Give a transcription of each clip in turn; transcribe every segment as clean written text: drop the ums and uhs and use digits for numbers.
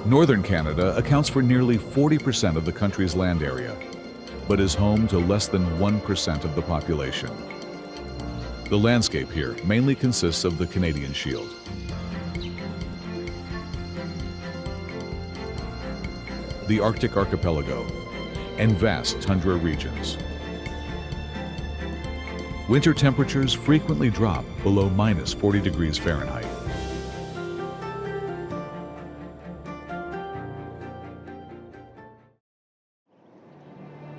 Northern Canada accounts for nearly 40% of the country's land area, but is home to less than 1% of the population. The landscape here mainly consists of the Canadian Shield. The Arctic archipelago, and vast tundra regions. Winter temperatures frequently drop below -40 degrees Fahrenheit.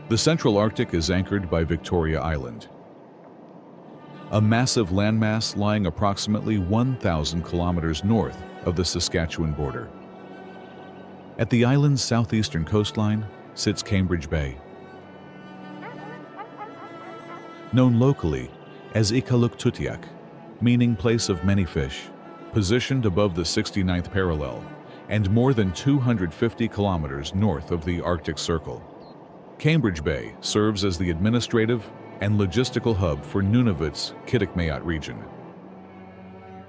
The Central Arctic is anchored by Victoria Island, a massive landmass lying approximately 1,000 kilometers north of the Saskatchewan border. At the island's southeastern coastline sits Cambridge Bay, known locally as Iqaluit, meaning place of many fish, positioned above the 69th parallel and more than 250 kilometers north of the Arctic Circle. Cambridge Bay serves as the administrative and logistical hub for Nunavut's Kitikmeot region.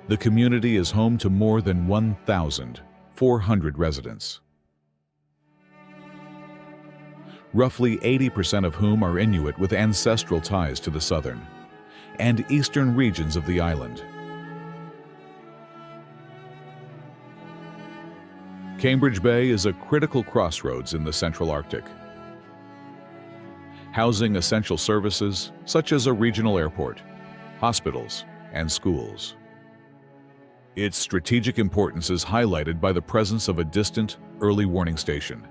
The community is home to more than 1,400 residents, roughly 80% of whom are Inuit with ancestral ties to the southern and eastern regions of the island. Cambridge Bay is a critical crossroads in the Central Arctic, housing essential services such as a regional airport, hospitals, and schools. Its strategic importance is highlighted by the presence of a distant early warning station,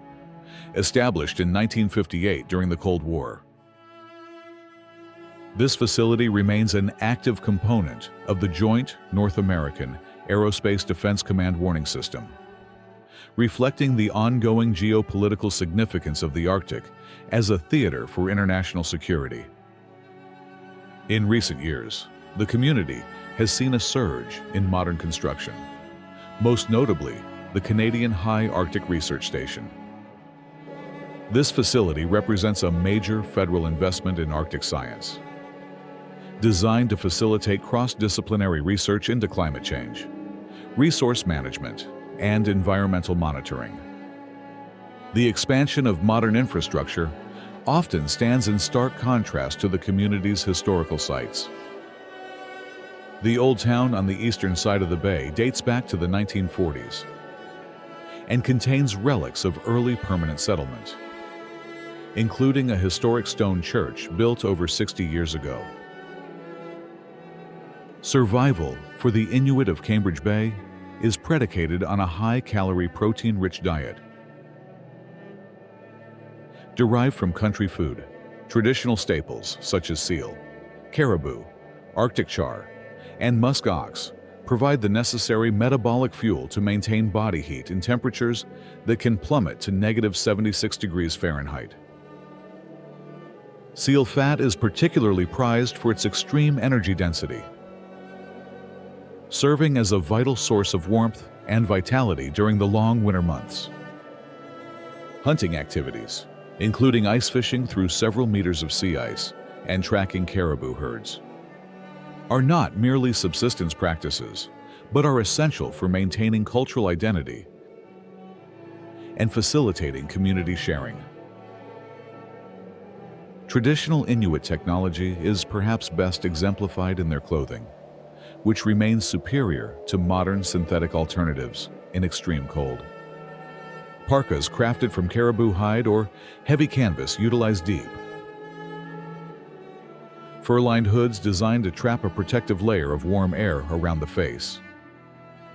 established in 1958 during the Cold War. This facility remains an active component of the Joint North American Aerospace Defense Command Warning System, reflecting the ongoing geopolitical significance of the Arctic as a theater for international security. In recent years, the community has seen a surge in modern construction, most notably the Canadian High Arctic Research Station. This facility represents a major federal investment in Arctic science, designed to facilitate cross-disciplinary research into climate change, resource management, and environmental monitoring. The expansion of modern infrastructure often stands in stark contrast to the community's historical sites. The old town on the eastern side of the bay dates back to the 1940s and contains relics of early permanent settlement, including a historic stone church built over 60 years ago. Survival for the Inuit of Cambridge Bay is predicated on a high-calorie, protein-rich diet derived from country food, traditional staples such as seal, caribou, Arctic char, and musk ox provide the necessary metabolic fuel to maintain body heat in temperatures that can plummet to -76 degrees Fahrenheit. Seal fat is particularly prized for its extreme energy density, serving as a vital source of warmth and vitality during the long winter months. Hunting activities, including ice fishing through several meters of sea ice and tracking caribou herds, are not merely subsistence practices, but are essential for maintaining cultural identity and facilitating community sharing. Traditional Inuit technology is perhaps best exemplified in their clothing, which remains superior to modern synthetic alternatives in extreme cold. Parkas crafted from caribou hide or heavy canvas utilize deep, fur-lined hoods designed to trap a protective layer of warm air around the face.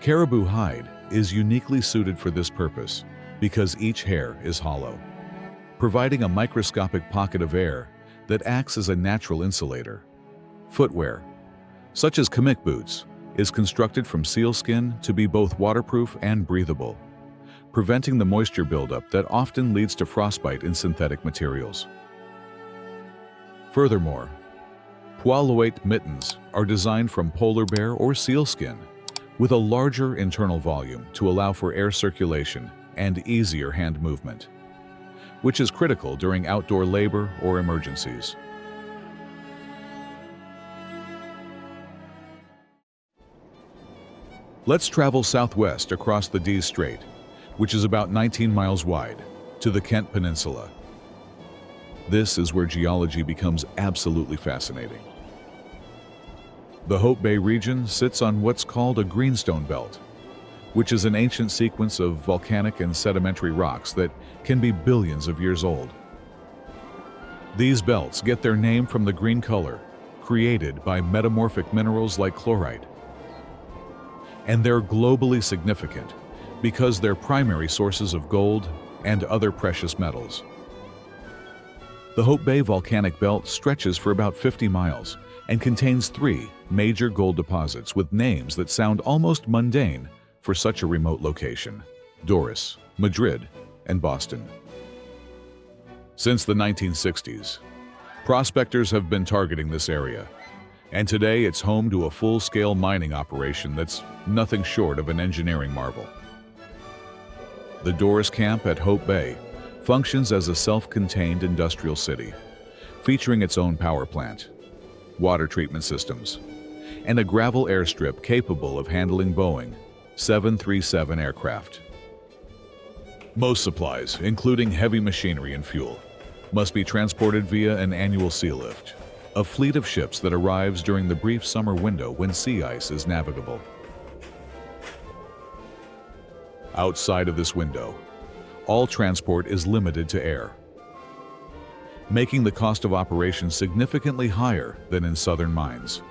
Caribou hide is uniquely suited for this purpose because each hair is hollow, providing a microscopic pocket of air that acts as a natural insulator. Footwear, such as kamek boots, is constructed from sealskin to be both waterproof and breathable, preventing the moisture buildup that often leads to frostbite in synthetic materials. Furthermore, poilouette mittens are designed from polar bear or sealskin, with a larger internal volume to allow for air circulation and easier hand movement, which is critical during outdoor labor or emergencies. Let's travel southwest across the Dease Strait, which is about 19 miles wide, to the Kent Peninsula. This is where geology becomes absolutely fascinating. The Hope Bay region sits on what's called a greenstone belt, which is an ancient sequence of volcanic and sedimentary rocks that can be billions of years old. These belts get their name from the green color created by metamorphic minerals like chlorite. And they're globally significant because they're primary sources of gold and other precious metals. The Hope Bay volcanic belt stretches for about 50 miles and contains 3 major gold deposits with names that sound almost mundane for such a remote location: Doris, Madrid, and Boston. Since the 1960s, prospectors have been targeting this area, and today it's home to a full-scale mining operation that's nothing short of an engineering marvel. The Doris camp at Hope Bay functions as a self-contained industrial city, featuring its own power plant, water treatment systems, and a gravel airstrip capable of handling Boeing 737 aircraft. Most supplies, including heavy machinery and fuel, must be transported via an annual sea lift, a fleet of ships that arrives during the brief summer window when sea ice is navigable. Outside of this window, all transport is limited to air, making the cost of operation significantly higher than in southern mines.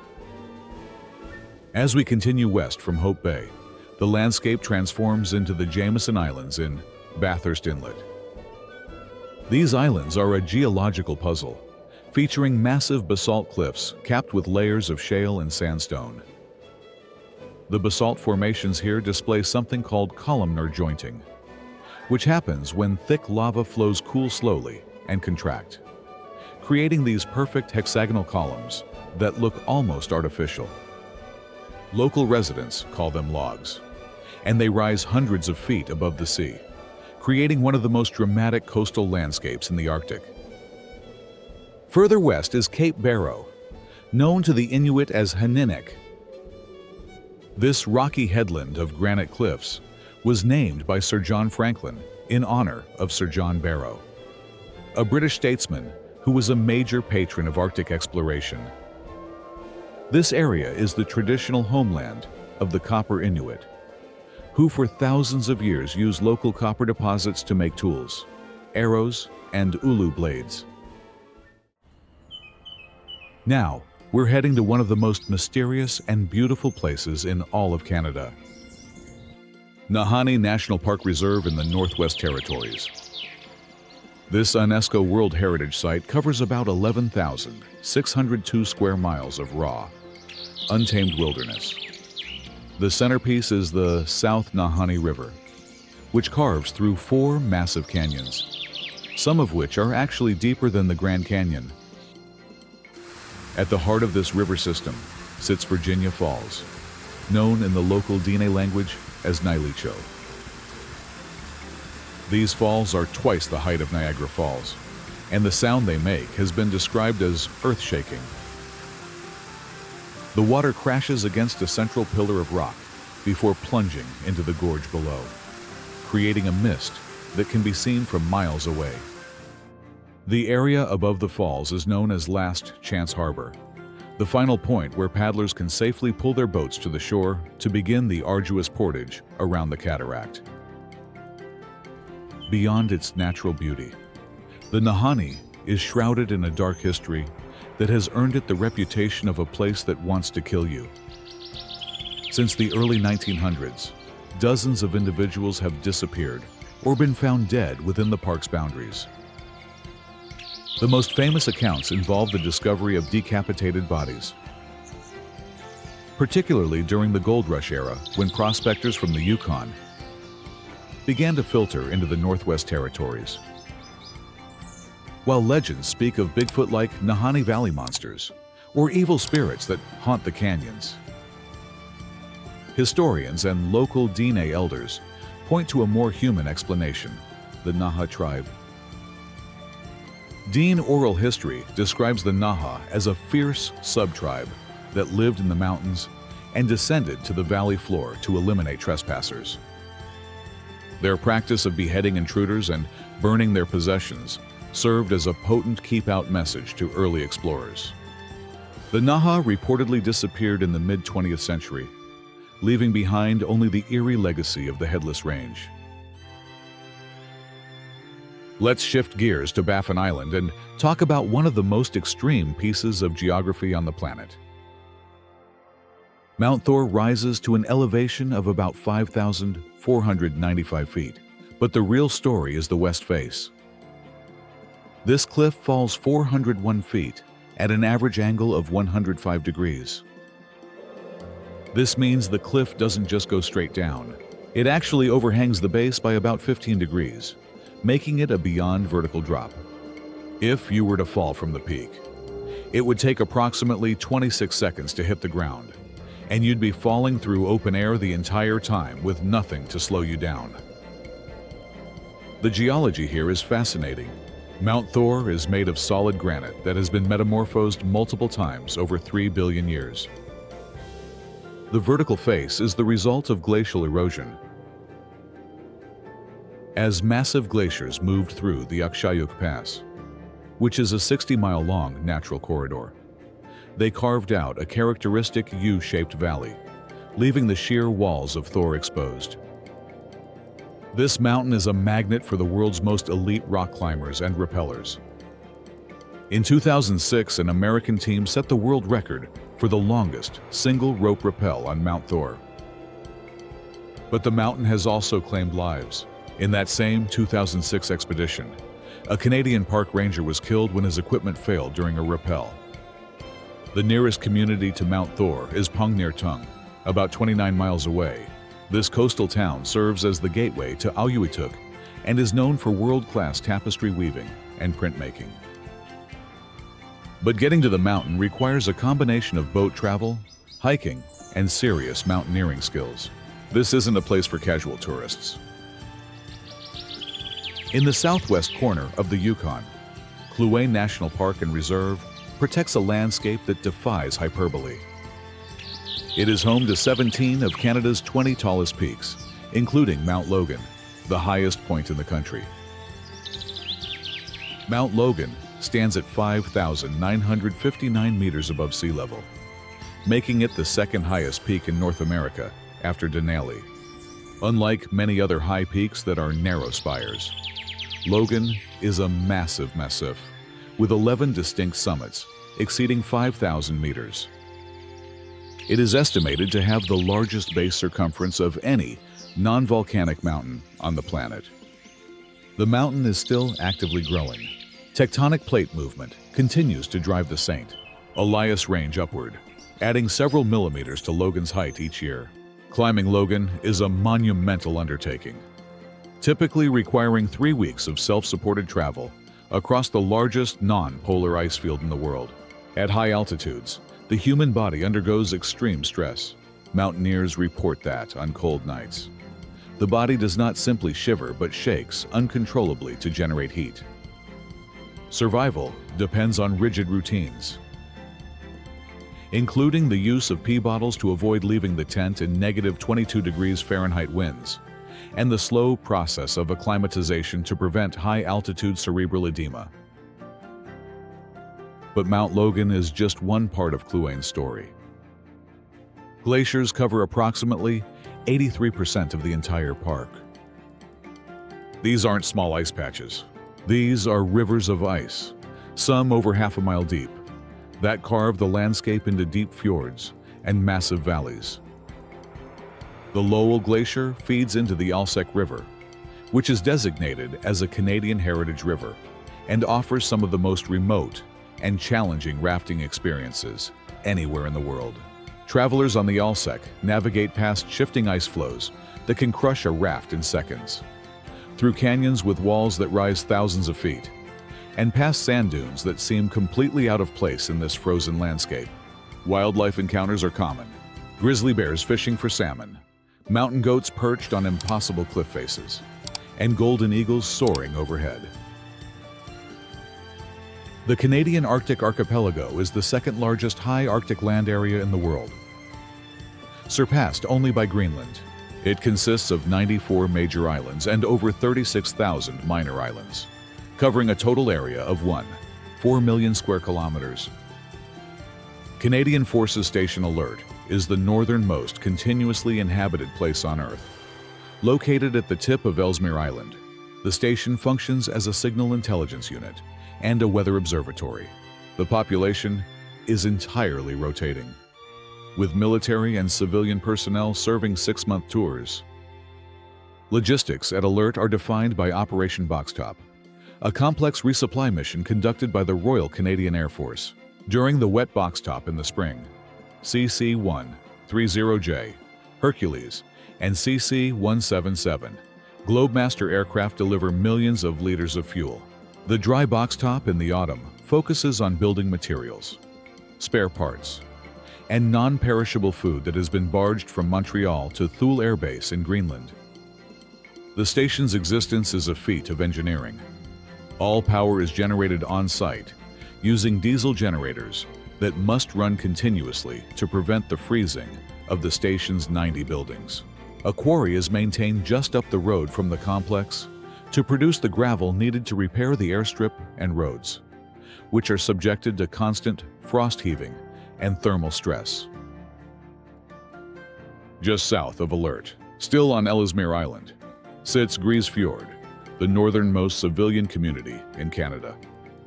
As we continue west from Hope Bay, the landscape transforms into the Jameson Islands in Bathurst Inlet. These islands are a geological puzzle, featuring massive basalt cliffs capped with layers of shale and sandstone. The basalt formations here display something called columnar jointing, which happens when thick lava flows cool slowly and contract, creating these perfect hexagonal columns that look almost artificial. Local residents call them logs, and they rise hundreds of feet above the sea, creating one of the most dramatic coastal landscapes in the Arctic. Further west is Cape Barrow, known to the Inuit as Haninik. This rocky headland of granite cliffs was named by Sir John Franklin in honor of Sir John Barrow, a British statesman who was a major patron of Arctic exploration. This area is the traditional homeland of the Copper Inuit, who for thousands of years used local copper deposits to make tools, arrows, and ulu blades. Now, we're heading to one of the most mysterious and beautiful places in all of Canada. Nahanni National Park Reserve in the Northwest Territories. This UNESCO World Heritage Site covers about 11,602 square miles of raw, untamed wilderness. The centerpiece is the South Nahanni River, which carves through 4 massive canyons, some of which are actually deeper than the Grand Canyon. At the heart of this river system sits Virginia Falls, known in the local Dene language as Nilicho. These falls are twice the height of Niagara Falls, and the sound they make has been described as earth-shaking. The water crashes against a central pillar of rock before plunging into the gorge below, creating a mist that can be seen from miles away. The area above the falls is known as Last Chance Harbor, the final point where paddlers can safely pull their boats to the shore to begin the arduous portage around the cataract. Beyond its natural beauty, the Nahanni is shrouded in a dark history that has earned it the reputation of a place that wants to kill you. Since the early 1900s, dozens of individuals have disappeared or been found dead within the park's boundaries. The most famous accounts involve the discovery of decapitated bodies, particularly during the Gold Rush era when prospectors from the Yukon began to filter into the Northwest Territories. While legends speak of Bigfoot-like Nahanni Valley monsters or evil spirits that haunt the canyons, Historians and local Dene elders point to a more human explanation: the Naha tribe. Dene oral history describes the Naha as a fierce subtribe that lived in the mountains and descended to the valley floor to eliminate trespassers. Their practice of beheading intruders and burning their possessions served as a potent keep-out message to early explorers. The Naha reportedly disappeared in the mid-20th century, leaving behind only the eerie legacy of the Headless Range. Let's shift gears to Baffin Island and talk about one of the most extreme pieces of geography on the planet. Mount Thor rises to an elevation of about 5,495 feet, but the real story is the west face. This cliff falls 401 feet at an average angle of 105 degrees. This means the cliff doesn't just go straight down. It actually overhangs the base by about 15 degrees, making it a beyond vertical drop. If you were to fall from the peak, it would take approximately 26 seconds to hit the ground, and you'd be falling through open air the entire time with nothing to slow you down. The geology here is fascinating. Mount Thor is made of solid granite that has been metamorphosed multiple times over 3 billion years. The vertical face is the result of glacial erosion. As massive glaciers moved through the Akshayuk Pass, which is a 60-mile-long natural corridor, they carved out a characteristic U-shaped valley, leaving the sheer walls of Thor exposed. This mountain is a magnet for the world's most elite rock climbers and rappellers. In 2006, an American team set the world record for the longest single rope rappel on Mount Thor. But the mountain has also claimed lives. In that same 2006 expedition, a Canadian park ranger was killed when his equipment failed during a rappel. The nearest community to Mount Thor is Pungnir-tung, about 29 miles away. This coastal town serves as the gateway to Auyuituk and is known for world-class tapestry weaving and printmaking. But getting to the mountain requires a combination of boat travel, hiking, and serious mountaineering skills. This isn't a place for casual tourists. In the southwest corner of the Yukon, Kluane National Park and Reserve protects a landscape that defies hyperbole. It is home to 17 of Canada's 20 tallest peaks, including Mount Logan, the highest point in the country. Mount Logan stands at 5,959 meters above sea level, making it the second highest peak in North America after Denali. Unlike many other high peaks that are narrow spires, Logan is a massive massif with 11 distinct summits exceeding 5,000 meters. It is estimated to have the largest base circumference of any non-volcanic mountain on the planet. The mountain is still actively growing. Tectonic plate movement continues to drive the St. Elias Range upward, adding several millimeters to Logan's height each year. Climbing Logan is a monumental undertaking, typically requiring 3 weeks of self-supported travel across the largest non-polar ice field in the world. At high altitudes, the human body undergoes extreme stress. Mountaineers report that on cold nights. The body does not simply shiver but shakes uncontrollably to generate heat. Survival depends on rigid routines, including the use of pee bottles to avoid leaving the tent in negative 22 degrees Fahrenheit winds, and the slow process of acclimatization to prevent high-altitude cerebral edema. But Mount Logan is just one part of Kluane's story. Glaciers cover approximately 83% of the entire park. These aren't small ice patches. These are rivers of ice, some over half a mile deep, that carve the landscape into deep fjords and massive valleys. The Lowell Glacier feeds into the Alsek River, which is designated as a Canadian Heritage River and offers some of the most remote and challenging rafting experiences anywhere in the world. Travelers on the Alsek navigate past shifting ice flows that can crush a raft in seconds, through canyons with walls that rise thousands of feet, and past sand dunes that seem completely out of place in this frozen landscape. Wildlife encounters are common. grizzly bears fishing for salmon, mountain goats perched on impossible cliff faces, and golden eagles soaring overhead. The Canadian Arctic Archipelago is the second largest high Arctic land area in the world, surpassed only by Greenland. It consists of 94 major islands and over 36,000 minor islands, covering a total area of 4 million square kilometers. Canadian Forces Station Alert is the northernmost continuously inhabited place on Earth. Located at the tip of Ellesmere Island, the station functions as a signal intelligence unit and a weather observatory. The population is entirely rotating, with military and civilian personnel serving 6-month tours. Logistics at Alert are defined by Operation Boxtop, a complex resupply mission conducted by the Royal Canadian Air Force. During the wet Boxtop in the spring, CC-130J, Hercules, and CC-177, Globemaster aircraft deliver millions of liters of fuel. The dry Boxtop in the autumn focuses on building materials, spare parts, and non-perishable food that has been barged from Montreal to Thule Air Base in Greenland. The station's existence is a feat of engineering. All power is generated on-site, using diesel generators that must run continuously to prevent the freezing of the station's 90 buildings. A quarry is maintained just up the road from the complex to produce the gravel needed to repair the airstrip and roads, which are subjected to constant frost heaving and thermal stress. Just south of Alert, still on Ellesmere Island, sits Grise Fjord, the northernmost civilian community in Canada.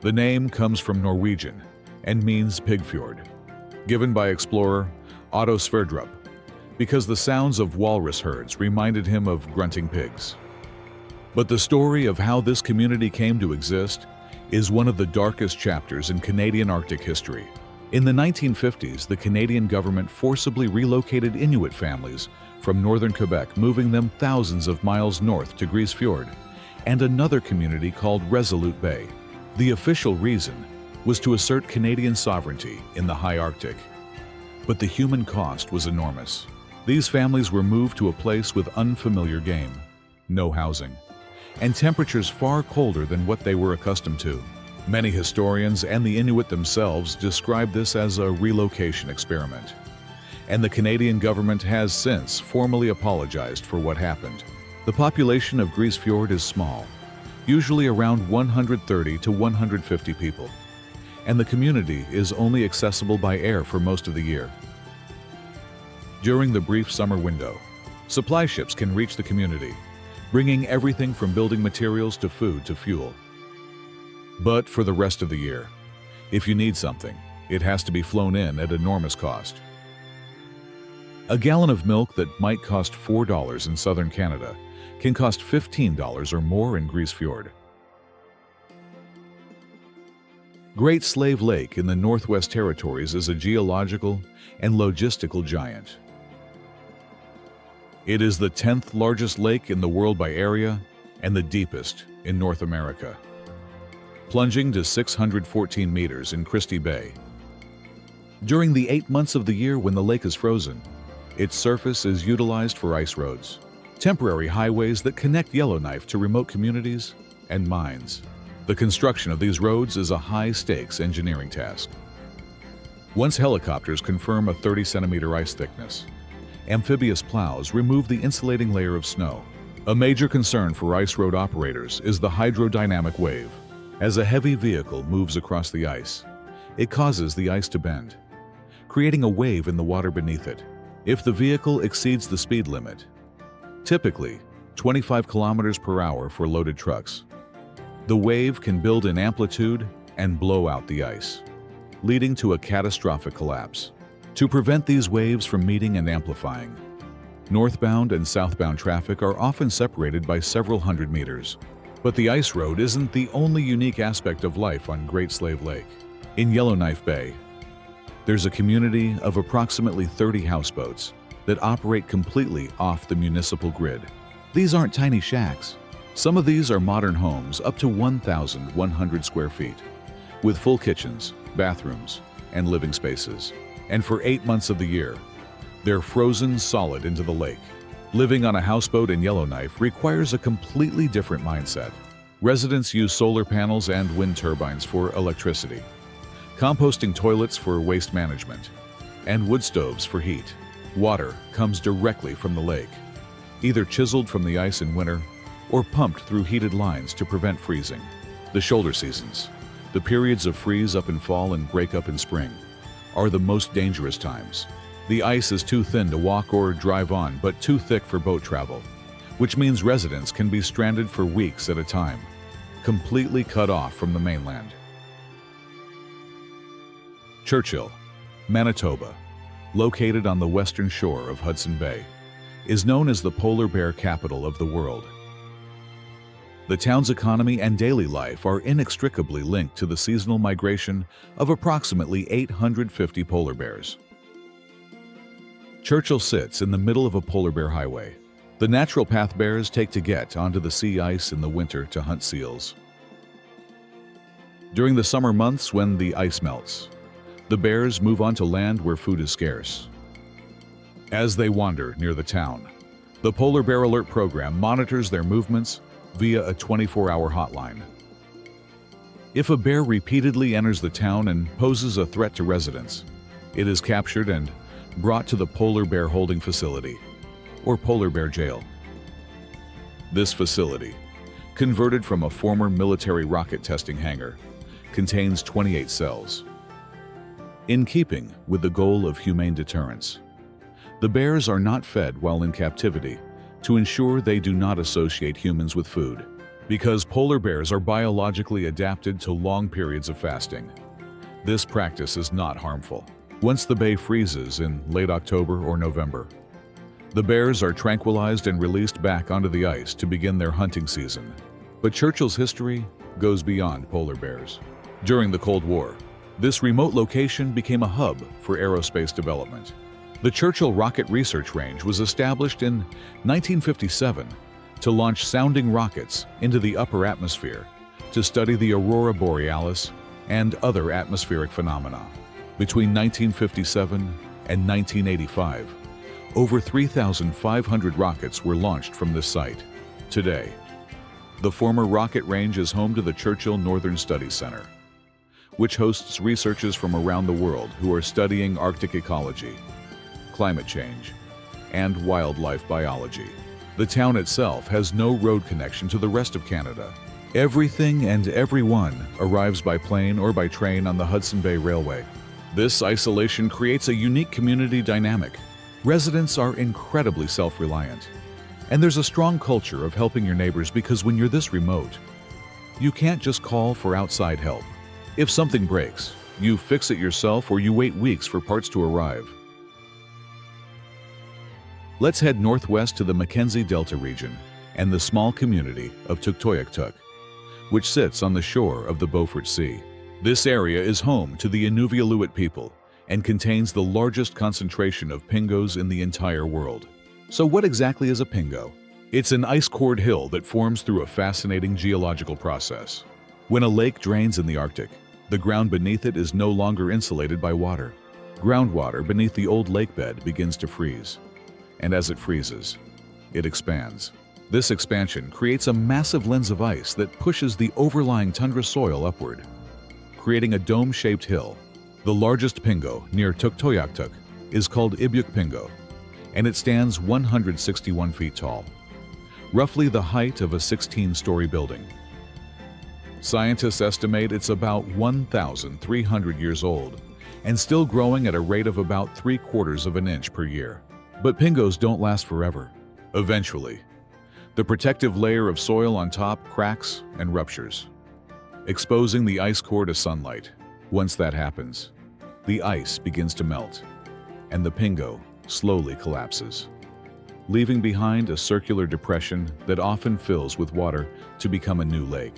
The name comes from Norwegian and means pig fjord, given by explorer Otto Sverdrup, because the sounds of walrus herds reminded him of grunting pigs. But the story of how this community came to exist is one of the darkest chapters in Canadian Arctic history. In the 1950s, the Canadian government forcibly relocated Inuit families from northern Quebec, moving them thousands of miles north to Grise Fjord and another community called Resolute Bay. The official reason was to assert Canadian sovereignty in the high Arctic. But the human cost was enormous. These families were moved to a place with unfamiliar game, no housing, and temperatures far colder than what they were accustomed to. Many historians and the Inuit themselves describe this as a relocation experiment, and the Canadian government has since formally apologized for what happened. The population of Grise Fjord is small, usually around 130 to 150 people, and the community is only accessible by air for most of the year. During the brief summer window, supply ships can reach the community, bringing everything from building materials to food to fuel. But for the rest of the year, if you need something, it has to be flown in at enormous cost. A gallon of milk that might cost $4 in southern Canada can cost $15 or more in Grise Fjord. Great Slave Lake in the Northwest Territories is a geological and logistical giant. It is the 10th largest lake in the world by area and the deepest in North America, plunging to 614 meters in Christie Bay. During the 8 months of the year when the lake is frozen, its surface is utilized for ice roads, temporary highways that connect Yellowknife to remote communities and mines. The construction of these roads is a high-stakes engineering task. Once helicopters confirm a 30-centimeter ice thickness, amphibious plows remove the insulating layer of snow. A major concern for ice road operators is the hydrodynamic wave. As a heavy vehicle moves across the ice, it causes the ice to bend, creating a wave in the water beneath it. If the vehicle exceeds the speed limit, typically 25 kilometers per hour for loaded trucks, the wave can build in amplitude and blow out the ice, leading to a catastrophic collapse. To prevent these waves from meeting and amplifying, northbound and southbound traffic are often separated by several hundred meters. But the ice road isn't the only unique aspect of life on Great Slave Lake. In Yellowknife Bay, there's a community of approximately 30 houseboats that operate completely off the municipal grid. These aren't tiny shacks. Some of these are modern homes up to 1,100 square feet, with full kitchens, bathrooms, and living spaces. And for 8 months of the year, They're frozen solid into the lake. Living on a houseboat in Yellowknife requires a completely different mindset. Residents use solar panels and wind turbines for electricity, composting toilets for waste management, and wood stoves for heat. Water comes directly from the lake, either chiseled from the ice in winter or pumped through heated lines to prevent freezing. The shoulder seasons, the periods of freeze up in fall and break up in spring, are the most dangerous times. The ice is too thin to walk or drive on, but too thick for boat travel, which means residents can be stranded for weeks at a time, completely cut off from the mainland. Churchill, Manitoba, located on the western shore of Hudson Bay, is known as the polar bear capital of the world. The town's economy and daily life are inextricably linked to the seasonal migration of approximately 850 polar bears. Churchill sits in the middle of a polar bear highway, the natural path bears take to get onto the sea ice in the winter to hunt seals. During the summer months when the ice melts, the bears move onto land where food is scarce. As they wander near the town, the Polar Bear Alert Program monitors their movements via a 24-hour hotline. If a bear repeatedly enters the town and poses a threat to residents, it is captured and brought to the Polar Bear Holding Facility, or Polar Bear Jail. This facility, converted from a former military rocket testing hangar, contains 28 cells. In keeping with the goal of humane deterrence, the bears are not fed while in captivity to ensure they do not associate humans with food, because polar bears are biologically adapted to long periods of fasting. This practice is not harmful. Once the bay freezes in late October or November, the bears are tranquilized and released back onto the ice to begin their hunting season. But Churchill's history goes beyond polar bears. During the Cold War, this remote location became a hub for aerospace development. The Churchill Rocket Research Range was established in 1957 to launch sounding rockets into the upper atmosphere to study the aurora borealis and other atmospheric phenomena. Between 1957 and 1985, over 3,500 rockets were launched from this site. Today, the former rocket range is home to the Churchill Northern Studies Center, which hosts researchers from around the world who are studying Arctic ecology, climate change, and wildlife biology. The town itself has no road connection to the rest of Canada. Everything and everyone arrives by plane or by train on the Hudson Bay Railway. This isolation creates a unique community dynamic. Residents are incredibly self-reliant, and there's a strong culture of helping your neighbors because when you're this remote, you can't just call for outside help. If something breaks, you fix it yourself or you wait weeks for parts to arrive. Let's head northwest to the Mackenzie Delta region and the small community of Tuktoyaktuk, which sits on the shore of the Beaufort Sea. This area is home to the Inuvialuit people and contains the largest concentration of pingos in the entire world. So what exactly is a pingo? It's an ice-cored hill that forms through a fascinating geological process. When a lake drains in the Arctic, the ground beneath it is no longer insulated by water. Groundwater beneath the old lake bed begins to freeze, and as it freezes, it expands. This expansion creates a massive lens of ice that pushes the overlying tundra soil upward, creating a dome-shaped hill. The largest pingo near Tuktoyaktuk is called Ibyuk Pingo, and it stands 161 feet tall, roughly the height of a 16-story building. Scientists estimate it's about 1,300 years old and still growing at a rate of about 3/4 of an inch per year. But pingos don't last forever. Eventually, the protective layer of soil on top cracks and ruptures, exposing the ice core to sunlight. Once that happens, the ice begins to melt, and the pingo slowly collapses, leaving behind a circular depression that often fills with water to become a new lake.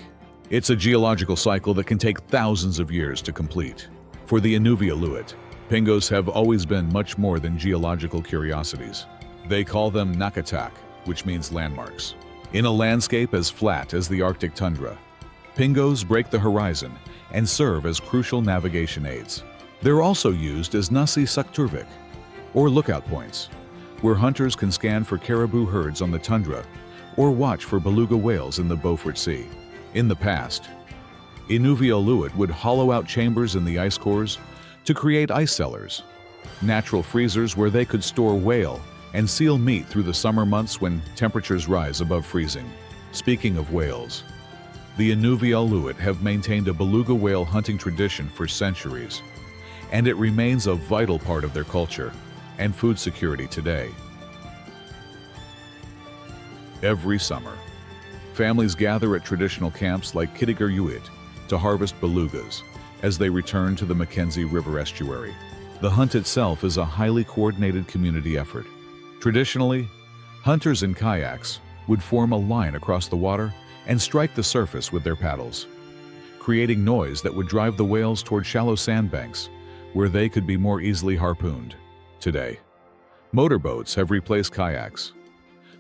It's a geological cycle that can take thousands of years to complete. For the Inuvialuit, pingos have always been much more than geological curiosities. They call them nakatak, which means landmarks. In a landscape as flat as the Arctic tundra, pingos break the horizon and serve as crucial navigation aids. They're also used as nasi sakturvik, or lookout points, where hunters can scan for caribou herds on the tundra or watch for beluga whales in the Beaufort Sea. In the past, Inuvialuit would hollow out chambers in the ice cores to create ice cellars, natural freezers where they could store whale and seal meat through the summer months when temperatures rise above freezing. Speaking of whales, the Inuvialuit have maintained a beluga whale hunting tradition for centuries, and it remains a vital part of their culture and food security today. Every summer, families gather at traditional camps like Kittigiruyit to harvest belugas as they return to the Mackenzie River estuary. The hunt itself is a highly coordinated community effort. Traditionally, hunters in kayaks would form a line across the water and strike the surface with their paddles, creating noise that would drive the whales toward shallow sandbanks where they could be more easily harpooned. Today, motorboats have replaced kayaks,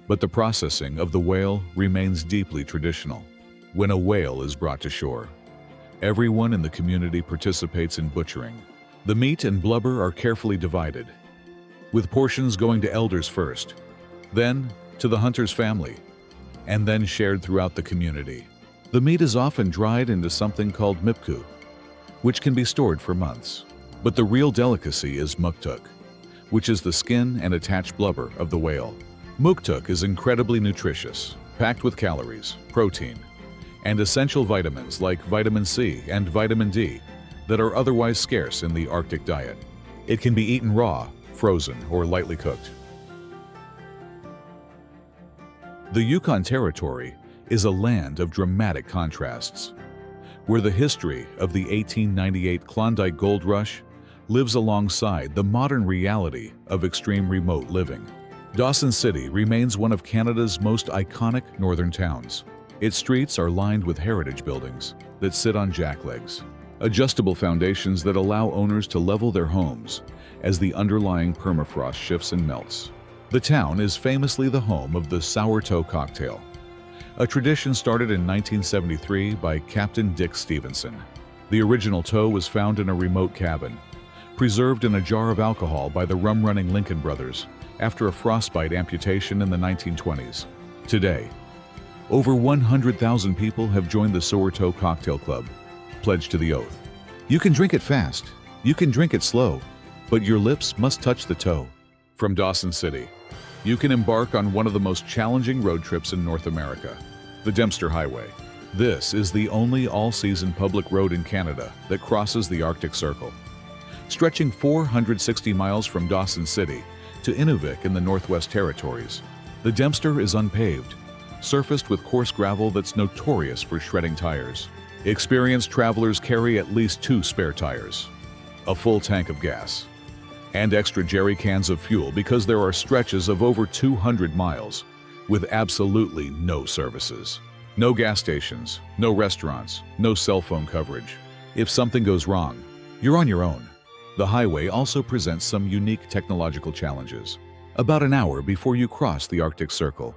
but the processing of the whale remains deeply traditional. When a whale is brought to shore, everyone in the community participates in butchering. The meat and blubber are carefully divided, with portions going to elders first, then to the hunter's family, and then shared throughout the community. The meat is often dried into something called mipku, which can be stored for months. But the real delicacy is muktuk, which is the skin and attached blubber of the whale. Muktuk is incredibly nutritious, packed with calories, protein, and essential vitamins like vitamin C and vitamin D that are otherwise scarce in the Arctic diet. It can be eaten raw, frozen, or lightly cooked. The Yukon Territory is a land of dramatic contrasts, where the history of the 1898 Klondike Gold Rush lives alongside the modern reality of extreme remote living. Dawson City remains one of Canada's most iconic northern towns. Its streets are lined with heritage buildings that sit on jacklegs, adjustable foundations that allow owners to level their homes as the underlying permafrost shifts and melts. The town is famously the home of the sour toe cocktail, a tradition started in 1973 by Captain Dick Stevenson. The original toe was found in a remote cabin, preserved in a jar of alcohol by the rum-running Lincoln brothers after a frostbite amputation in the 1920s. Today, over 100,000 people have joined the Sour Toe Cocktail Club, pledged to the oath. You can drink it fast, you can drink it slow, but your lips must touch the toe. From Dawson City, you can embark on one of the most challenging road trips in North America, the Dempster Highway. This is the only all-season public road in Canada that crosses the Arctic Circle. Stretching 460 miles from Dawson City to Inuvik in the Northwest Territories, the Dempster is unpaved, surfaced with coarse gravel that's notorious for shredding tires. Experienced travelers carry at least 2 spare tires, a full tank of gas, and extra jerry cans of fuel because there are stretches of over 200 miles with absolutely no services. No gas stations, no restaurants, no cell phone coverage. If something goes wrong, you're on your own. The highway also presents some unique technological challenges. About an hour before you cross the Arctic Circle,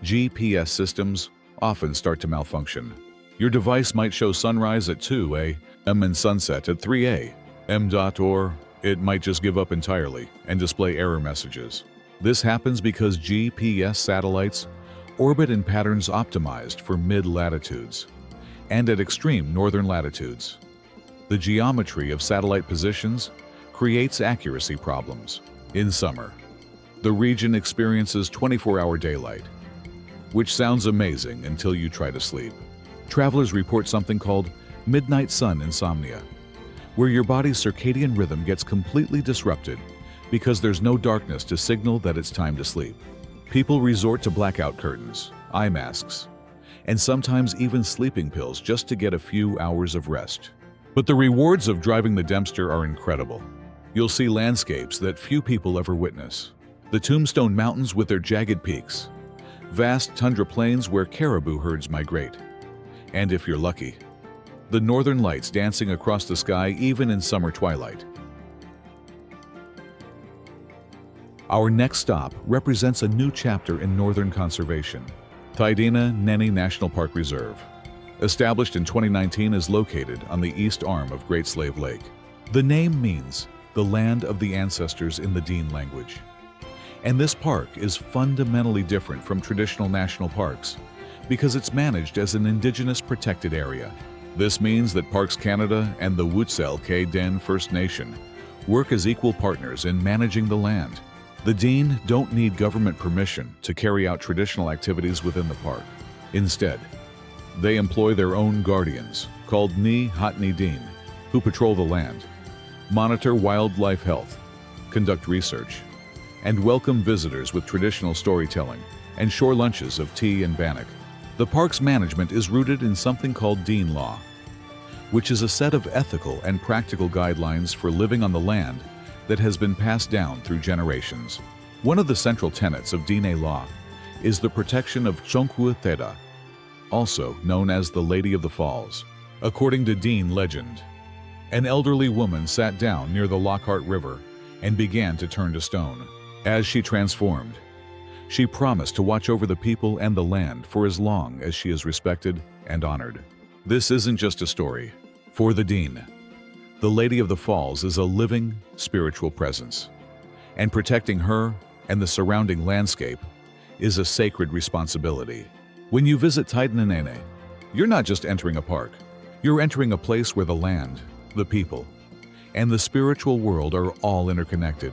GPS systems often start to malfunction. Your device might show sunrise at 2 a.m. and sunset at 3 a.m. or it might just give up entirely and display error messages. This happens because GPS satellites orbit in patterns optimized for mid-latitudes and at extreme northern latitudes. The geometry of satellite positions creates accuracy problems. In summer, the region experiences 24-hour daylight, which sounds amazing until you try to sleep. Travelers report something called midnight sun insomnia, where your body's circadian rhythm gets completely disrupted because there's no darkness to signal that it's time to sleep. People resort to blackout curtains, eye masks, and sometimes even sleeping pills just to get a few hours of rest. But the rewards of driving the Dempster are incredible. You'll see landscapes that few people ever witness. The Tombstone Mountains with their jagged peaks, vast tundra plains where caribou herds migrate, and if you're lucky, the northern lights dancing across the sky even in summer twilight. Our next stop represents a new chapter in northern conservation. Thaidina Nene National Park Reserve, established in 2019, is located on the east arm of Great Slave Lake. The name means the the land of the ancestors in the Dean language. And this park is fundamentally different from traditional national parks because it's managed as an indigenous protected area. This means that Parks Canada and the Wet'suwet'en First Nation work as equal partners in managing the land. The Dean don't need government permission to carry out traditional activities within the park. Instead, they employ their own guardians, called Ni Hatni Dean, who patrol the land, monitor wildlife health, conduct research, and welcome visitors with traditional storytelling and shore lunches of tea and bannock. The park's management is rooted in something called Dean Law, which is a set of ethical and practical guidelines for living on the land that has been passed down through generations. One of the central tenets of Dean Law is the protection of Chonkwu Theda, also known as the Lady of the Falls. According to Dean legend, an elderly woman sat down near the Lockhart River and began to turn to stone. As she transformed, she promised to watch over the people and the land for as long as she is respected and honored. This isn't just a story. For the Dean, the Lady of the Falls is a living, spiritual presence, and protecting her and the surrounding landscape is a sacred responsibility. When you visit Taidananene, you're not just entering a park. You're entering a place where the land, the people, and the spiritual world are all interconnected.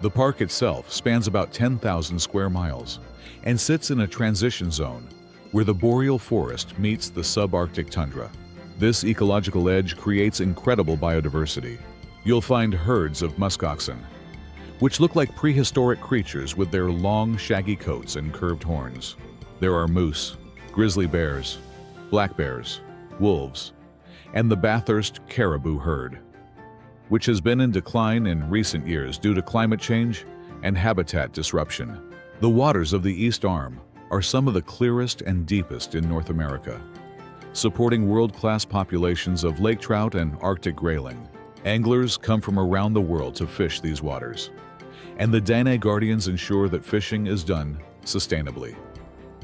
The park itself spans about 10,000 square miles and sits in a transition zone where the boreal forest meets the subarctic tundra. This ecological edge creates incredible biodiversity. You'll find herds of muskoxen, which look like prehistoric creatures with their long, shaggy coats and curved horns. There are moose, grizzly bears, black bears, wolves, and the Bathurst caribou herd, which has been in decline in recent years due to climate change and habitat disruption. The waters of the East Arm are some of the clearest and deepest in North America, supporting world-class populations of lake trout and Arctic grayling. Anglers come from around the world to fish these waters, and the Dene Guardians ensure that fishing is done sustainably,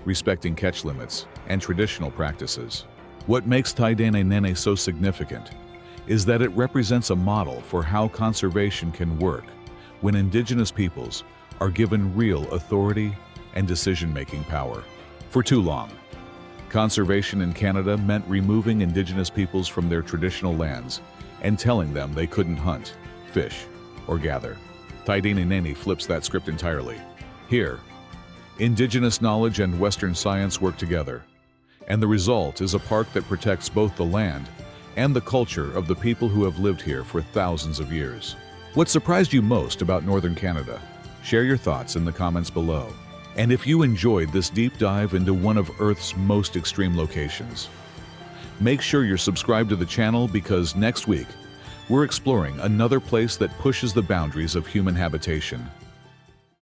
respecting catch limits and traditional practices. What makes Taidananene so significant is that it represents a model for how conservation can work when Indigenous peoples are given real authority and decision-making power. For too long, conservation in Canada meant removing Indigenous peoples from their traditional lands and telling them they couldn't hunt, fish, or gather. Taidananene flips that script entirely. Here, Indigenous knowledge and Western science work together, and the result is a park that protects both the land and the culture of the people who have lived here for thousands of years. What surprised you most about Northern Canada? Share your thoughts in the comments below. And if you enjoyed this deep dive into one of Earth's most extreme locations, make sure you're subscribed to the channel because next week, we're exploring another place that pushes the boundaries of human habitation.